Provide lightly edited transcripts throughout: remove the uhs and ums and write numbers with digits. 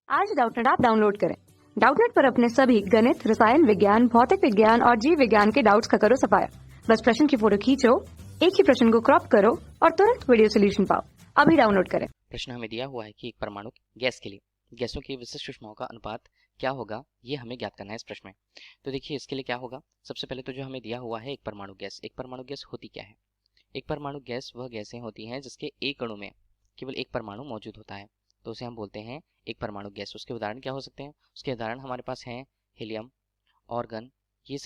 आज Doubtnut app download करें। Doubtnut पर अपने सभी गणित, रसायन विज्ञान, भौतिक विज्ञान और जीव विज्ञान के डाउट्स का करो सफाया। बस प्रश्न की फोटो खींचो, एक ही प्रश्न को क्रॉप करो और तुरंत वीडियो सोल्यूशन पाओ। अभी डाउनलोड करें। प्रश्न हमें दिया हुआ है कि एक परमाणु गैस के लिए गैसों की विशिष्ट ऊष्माओं का अनुपात क्या होगा, ये हमें ज्ञात करना है इस प्रश्न में। तो देखिए इसके लिए क्या होगा, सबसे पहले तो जो हमें दिया हुआ है एक परमाणु गैस। एक परमाणु गैस होती क्या है? एक परमाणु गैस वह गैसें होती हैं जिसके एक अणु में केवल एक परमाणु मौजूद होता है, तो उसे हम बोलते हैं एक परमाणु गैस। उसके उदाहरण क्या हो सकते हैं? उसके उदाहरण हमारे पास हैं हीलियम, ऑर्गन, ये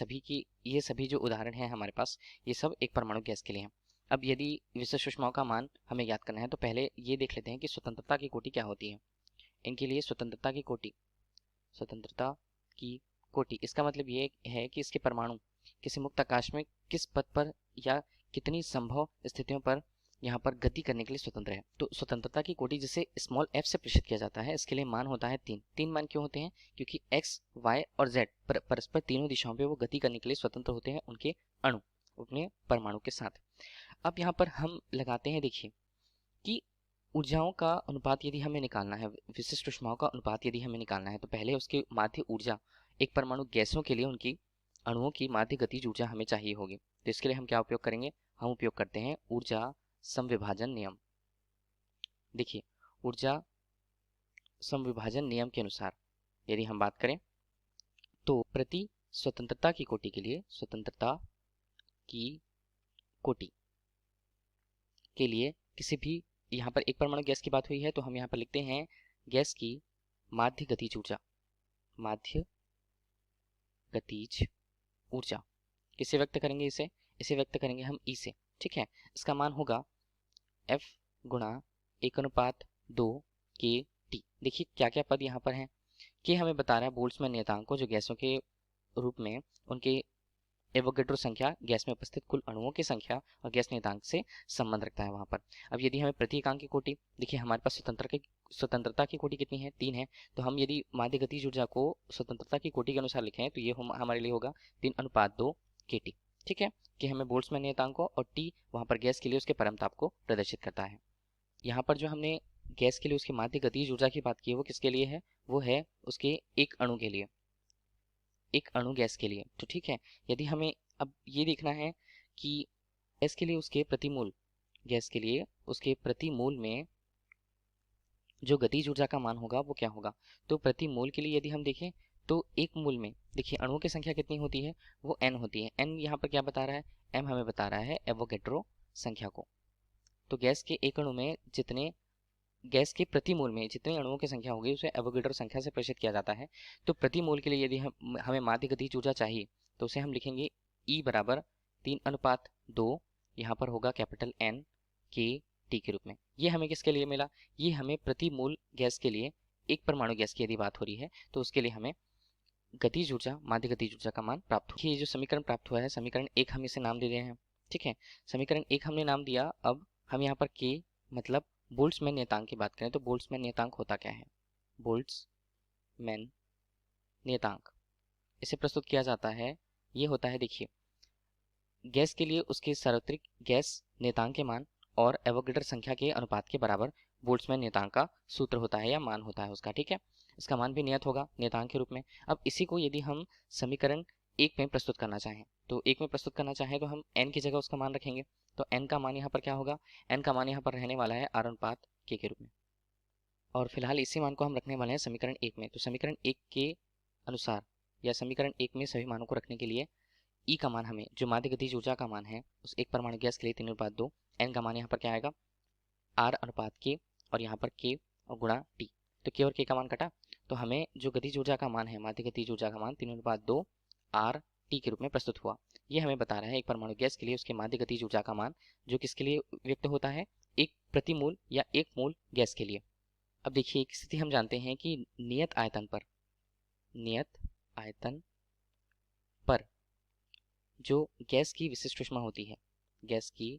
सभी जो उदाहरण हैं हमारे पास, ये सब एक परमाणु गैस के लिए हैं। अब यदि विशिष्ट ऊष्माओं का मान हमें याद करना है तो पहले ये देख लेते हैं कि स्वतंत्रता की कोटि क्या होती है। इनके लिए स्वतंत्रता की कोटि इसका मतलब ये है कि इसके परमाणु किसी मुक्त आकाश में किस पथ पर या कितनी संभव स्थितियों पर यहाँ पर गति करने के लिए स्वतंत्र है। तो स्वतंत्रता की कोटि जिसे स्मॉल f से प्रेषित किया जाता है, इसके लिए मान होता है 3। 3 मान क्यों होते हैं? क्योंकि x, y और z परस्पर तीनों दिशाओं पे वो गति करने के लिए स्वतंत्र होते हैं, उनके अणु अपने परमाणु के साथ। अब यहाँ पर हम लगाते हैं, देखिए कि ऊर्जाओं का अनुपात यदि हमें निकालना है, विशिष्ट ऊष्माओं का अनुपात यदि हमें निकालना है, तो पहले उसकी माध्य ऊर्जा, एक परमाणु गैसों के लिए उनकी अणुओं की माध्य गतिज ऊर्जा हमें चाहिए होगी। तो इसके लिए हम क्या उपयोग करेंगे? हम उपयोग करते हैं ऊर्जा समविभाजन नियम। देखिए ऊर्जा समविभाजन नियम के अनुसार यदि हम बात करें तो प्रति स्वतंत्रता की कोटि के लिए, स्वतंत्रता की कोटि के लिए किसी भी, यहाँ पर एक परमाणु गैस की बात हुई है तो हम यहाँ पर लिखते हैं गैस की माध्य गतिज ऊर्जा। माध्य गतिज ऊर्जा किससे व्यक्त करेंगे? इसे व्यक्त करेंगे हम ई से। ठीक है, इसका मान होगा F गुणा 1:2 के टी। देखिए क्या क्या पद यहाँ पर हैं। के हमें बता रहा है बोल्ट्जमैन नियतांक को, जो गैसों के रूप में उनके एवोगैड्रो संख्या, गैस में उपस्थित कुल अणुओं की संख्या और गैस नियतांक से संबंध रखता है वहां पर। अब यदि हमें प्रति एकांक की कोटि, देखिए हमारे पास स्वतंत्रता की कोटि कितनी है? 3 है। तो हम यदि माध्य गतिज ऊर्जा को स्वतंत्रता की कोटि के अनुसार लिखें तो ये हमारे लिए होगा 3:2 kT। ठीक है, कि हमें बोल्ट्जमैन नियतांक को, और टी वहां पर गैस के लिए उसके परमताप को प्रदर्शित करता है। यहाँ पर जो हमने गैस के लिए उसकी माध्य गतिज ऊर्जा की बात की है वो किसके लिए है? वो है उसके एक अणु के लिए, एक अणु गैस के लिए। तो ठीक है, यदि हमें अब ये देखना है कि गैस के लिए उसके प्रतिमूल, गैस के लिए उसके प्रतिमूल में जो गतिज ऊर्जा का मान होगा वो क्या होगा। तो प्रतिमूल के लिए यदि हम देखें तो एक मूल में देखिए अणुओं की संख्या कितनी होती है? वो n होती है। n यहाँ पर क्या बता रहा है? m हमें बता रहा है एवोगैड्रो संख्या को। तो गैस के एक अणु में जितने, गैस के प्रति मोल में जितने अणुओं की संख्या होगी उसे एवोगैड्रो संख्या से प्रेषित किया जाता है। तो प्रति मोल के लिए यदि हमें माध्य गतिज ऊर्जा चाहिए तो उसे हम लिखेंगे E बराबर 3:2, यहाँ पर होगा कैपिटल N के टी के रूप में। ये हमें किसके लिए मिला? ये हमें प्रति मोल गैस के लिए, एक परमाणु गैस की यदि बात हो रही है तो उसके लिए हमें गतिज ऊर्जा, माध्य गतिज ऊर्जा का मान प्राप्त हुआ। ये जो समीकरण प्राप्त हुआ है, समीकरण 1 हम इसे नाम दे रहे हैं। ठीक है, समीकरण 1 हमने नाम दिया। अब हम यहाँ पर के मतलब बोल्ट्जमैन नियतांक की बात करें तो बोल्ट्जमैन नियतांक होता क्या है? बोल्ट्जमैन नियतांक इसे प्रस्तुत किया जाता है, ये होता है, देखिए गैस के लिए उसके सार्वत्रिक गैस नियतांक के मान और एवोगैड्रो संख्या के अनुपात के बराबर बोल्ट्जमैन नियतांक का सूत्र होता है या मान होता है उसका। ठीक है, इसका मान भी नियत होगा नियतांक के रूप में। अब इसी को यदि हम समीकरण 1 में प्रस्तुत करना चाहें तो 1 में प्रस्तुत करना चाहें तो हम n की जगह उसका मान रखेंगे। तो n का मान यहाँ पर क्या होगा? n का मान यहाँ पर रहने वाला है R/K के रूप में, और फिलहाल इसी मान को हम रखने वाले हैं समीकरण 1 में। तो समीकरण 1 के अनुसार या समीकरण 1 में सभी मानों को रखने के लिए ई का मान, हमें जो माध्य गतिज ऊर्जा का मान है उस एक परमाणु गैस के लिए 3:2, n का मान यहाँ पर क्या आएगा? R/K, और यहाँ पर K और गुणा T। तो K और K का मान कटा, तो हमें जो गतिज ऊर्जा का मान है, माध्य गतिज ऊर्जा का मान 3:2 RT के रूप में प्रस्तुत हुआ। ये हमें बता रहा है एक परमाणु गैस के लिए उसके माध्य गतिज ऊर्जा का मान, जो किसके लिए व्यक्त होता है? एक प्रतिमूल या एक मूल गैस के लिए। अब देखिए एक स्थिति हम जानते हैं कि नियत आयतन पर जो गैस की विशिष्ट ऊष्मा होती है, गैस की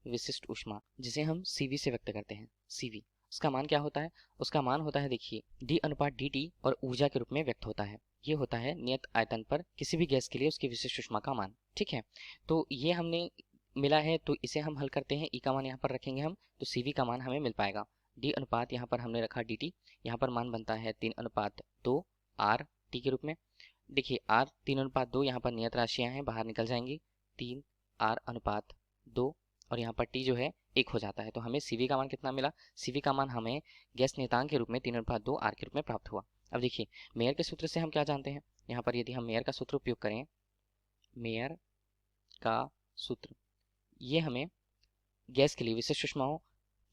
विशिष्ट ऊष्मा जिसे हम CV से व्यक्त करते हैं, CV, उसका मान क्या होता है? उसका मान होता है, देखिए D/dt और ऊर्जा के रूप में व्यक्त होता है। ये होता है नियत आयतन पर किसी भी गैस के लिए उसकी विशिष्ट ऊष्मा का मान। ठीक है, तो ये हमने मिला है, तो इसे हम हल करते हैं। ई का मान यहाँ पर रखेंगे हम, तो CV का मान हमें मिल पाएगा डी अनुपात यहाँ पर हमने रखा dt, यहाँ पर मान बनता है 3:2 r t के रूप में। देखिए r 3:2 यहाँ पर नियत राशियाँ हैं, बाहर निकल जाएंगी, 3r/2 और यहाँ पर t जो है 1 हो जाता है। तो हमें CV का मान कितना मिला? CV का मान हमें गैस नियतांक के रूप में 3:2 r के रूप में प्राप्त हुआ। अब देखिए मेयर के सूत्र से हम क्या जानते हैं, यहाँ पर यदि हम मेयर का सूत्र उपयोग करें, मेयर का सूत्र, ये हमें गैस के लिए विशिष्ट ऊष्माओं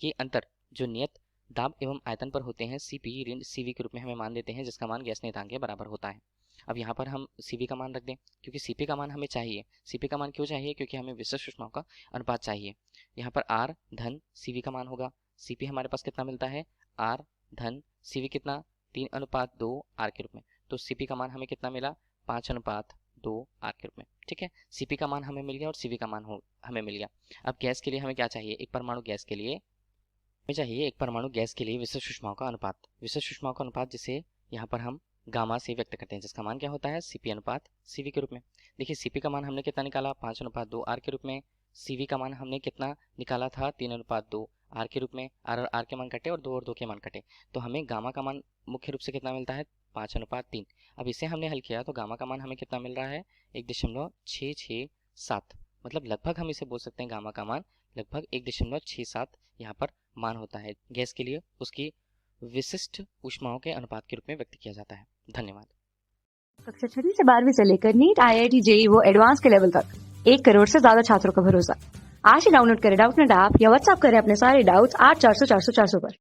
के अंतर जो नियत दाब एवं आयतन पर होते हैं CP ऋण CV के रूप में हमें मान देते हैं, जिसका मान गैस नियतांक के बराबर होता है। अब यहाँ पर हम CV का मान रख दें, क्योंकि CP का मान हमें चाहिए। CP का मान क्यों चाहिए? क्योंकि हमें विशिष्ट ऊष्माओं का अनुपात चाहिए। यहाँ पर R धन CV का मान होगा। CP हमारे पास कितना मिलता है? R धन CV कितना? 3:2 R के रूप में। तो CP का मान हमें कितना मिला? 5:2 R के रूप में। ठीक है, CP का मान हमें मिल गया और CV का मान हमें मिल गया। अब गैस के लिए हमें क्या चाहिए? एक परमाणु गैस के लिए हमें चाहिए एक परमाणु गैस के लिए विशिष्ट ऊष्माओं का अनुपात। विशिष्ट ऊष्माओं का अनुपात जिसे यहाँ पर हम गामा से व्यक्त करते हैं, जिसका मान क्या होता है? CP अनुपात CV के रूप में। देखिए CP का मान हमने कितना निकाला? 5:2 R के रूप में। CV का मान हमने कितना निकाला था? 3:2 R के रूप में। R और R के मान कटे और 2 और 2 के मान कटे, तो हमें गामा का मान मुख्य रूप से कितना मिलता है? 5:3। अब इसे हमने हल किया तो गामा का मान हमें कितना मिल रहा है? 1.667। मतलब लगभग हम इसे बोल सकते हैं गामा का मान लगभग 1.67 यहाँ पर मान होता है। गैस के लिए उसकी विशिष्ट ऊष्माओं के अनुपात के रूप में व्यक्त किया जाता है। धन्यवाद। कक्षा 6वीं से 12वीं से लेकर नीट, IIT, JEE वो एडवांस के लेवल तक 1 करोड़ से ज्यादा छात्रों का भरोसा। आज ही डाउनलोड करें डाउटनेट ऐप या व्हाट्सएप करें अपने सारे डाउट्स 8400 400 400 पर।